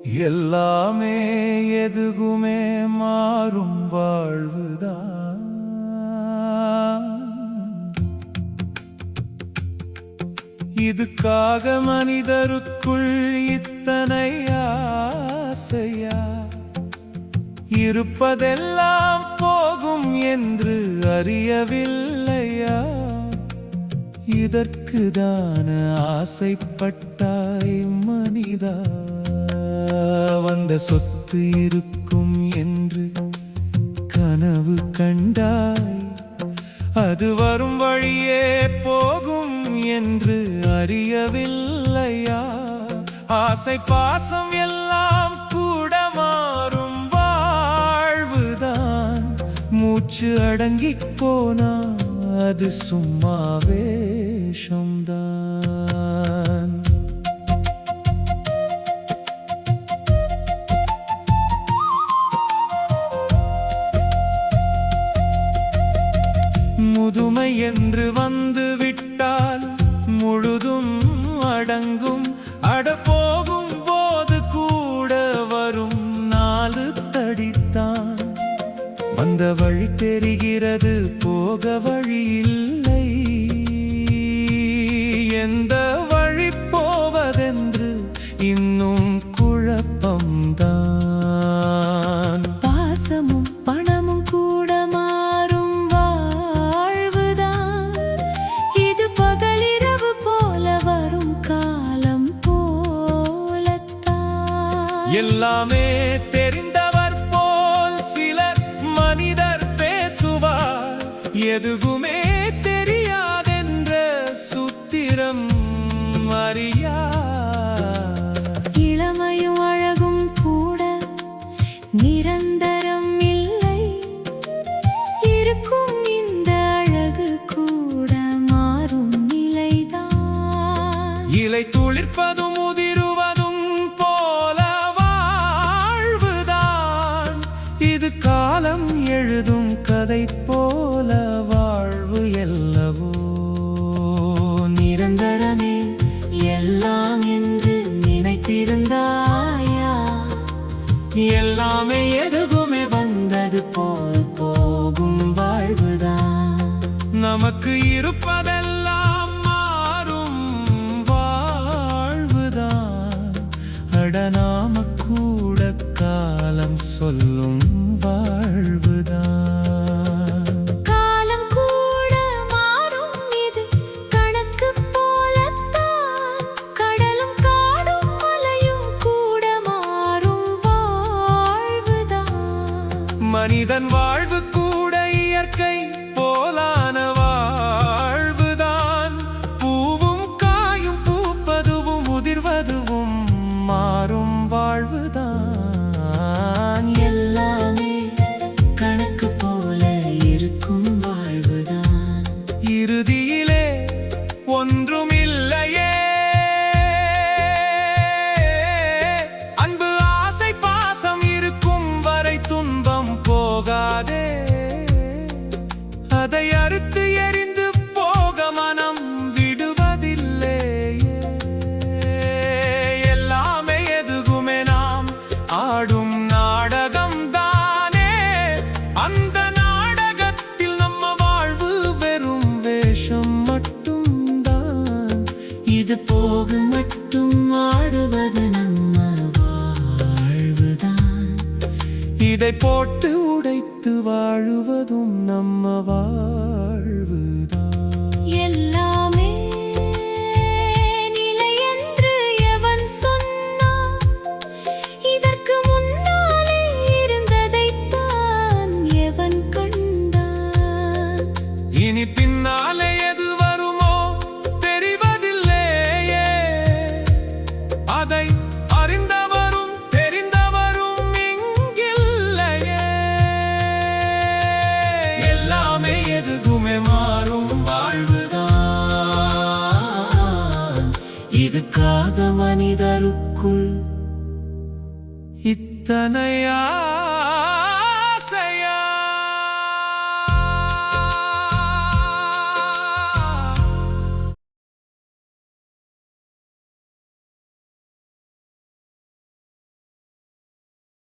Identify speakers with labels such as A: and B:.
A: எல்லாமே எதுகுமே மாறும் வாழ்வுதான். இதுக்காக மனிதருக்குள் இத்தனை ஆசையா? இருப்பதெல்லாம் போகும் என்று அறியவில்லையா? இதற்குதான ஆசைப்பட்டாய் மனிதா? வந்த சொத்து இருக்கும் என்று கனவு கண்டாய், அது வரும் வழியே போகும் என்று அறியவில்லையா? ஆசை பாசம் எல்லாம் கூட மாறும் வாழ்வுதான். மூச்சு அடங்கிப் போனா அது சும்மா வேஷம்தான். முதுமை என்று வந்து விட்டால் முழுதும் அடங்கும். போகும் போது கூட வரும் நாலு தடித்தான். வந்த வழி தெரிகிறது, போக வழி இல்லை. எந்த வழி போவதென்று இன்னும் குழப்பம்தான்.
B: பாசமும் பணமும் கூட மாறும் வாழ்வுதான். இது பகலிரவு போல வரும் காலம் போலத்தான்.
A: எல்லாமே தெரிந்தவர் போல் சிலர் மனிதர் பேசுவார். எதுவுமே தெரியாதென்ற சூத்திரம் அறியார்.
B: இளமையும் அழகும் கூட நிரந்தரம் இல்லை. இருக்கும் இந்த அழகு கூட மாறும் நிலைதான்.
A: இலை துளிர்ப்பதும் உதிருவதும் போல வாழ்வுதான். இது காலம் எழுதும் கதை போல வாழ்வு எல்லவோ.
B: நிரந்தரமே எல்லாம் என்று நினைத்திருந்தாயா?
A: எல்லாமே
B: எதுவுமே வந்தது போல் போகும் வாழ்வுதான்.
A: நமக்கு இருப்பதெல்லாம் மாறும் வாழ்வுதான். அட நாம கூட காலம் சொல்லும் வாழ்வுதான்.
B: காலம் கூட மாறும், இது கணக்கு போலத்தான். கடலும் காடும் மலையும் கூட மாறும் வாழ்வுதான்.
A: மனிதன் வாழ்வு கூட இயற்கை போலான வாழ்வுதான். பூவும் காயும் பூப்பதுவும் உதிர்வதுவும் மாறும் வாழ்வுதான்.
B: எல்லாமே கணக்கு போல இருக்கும் வாழ்வுதான்.
A: இறுதியிலே ஒன்றும் இல்லையே. அன்பு ஆசை பாசம் இருக்கும் வரை துன்பம் போகாதே. அதை அறுத்து எறிந்து போக மனம் விடுவதில்லையே. எல்லாமே எதுகுமே நாம் ஆடும் நாடகம் தானே. அந்த நாடகத்தில் நம்ம வாழ்வு வெறும் வேஷம் மட்டும்தான்.
B: இது போக மட்டும் ஆடுவது நம்ம வாழ்வுதான்.
A: இதை போட்டு உடைத்து வாழுவதும் நம்ம வாழ்வுதான்.
B: எல்லாமே நிலை என்று எவன் சொன்னான்? இதற்கு முன்னாலே இருந்ததைத்தான் எவன் கண்டான்?
A: இனி பின்னாலே எது வருமோ தெரிவதில்லையே. அதை அறிந்தவரும் தெரிந்தவரும் இங்கில்லையே. எல்லாமே எதுவுமே மாறும் வாழ்வுதான்.
B: இதுக்காக மனிதருக்குள்
A: இத்தனையா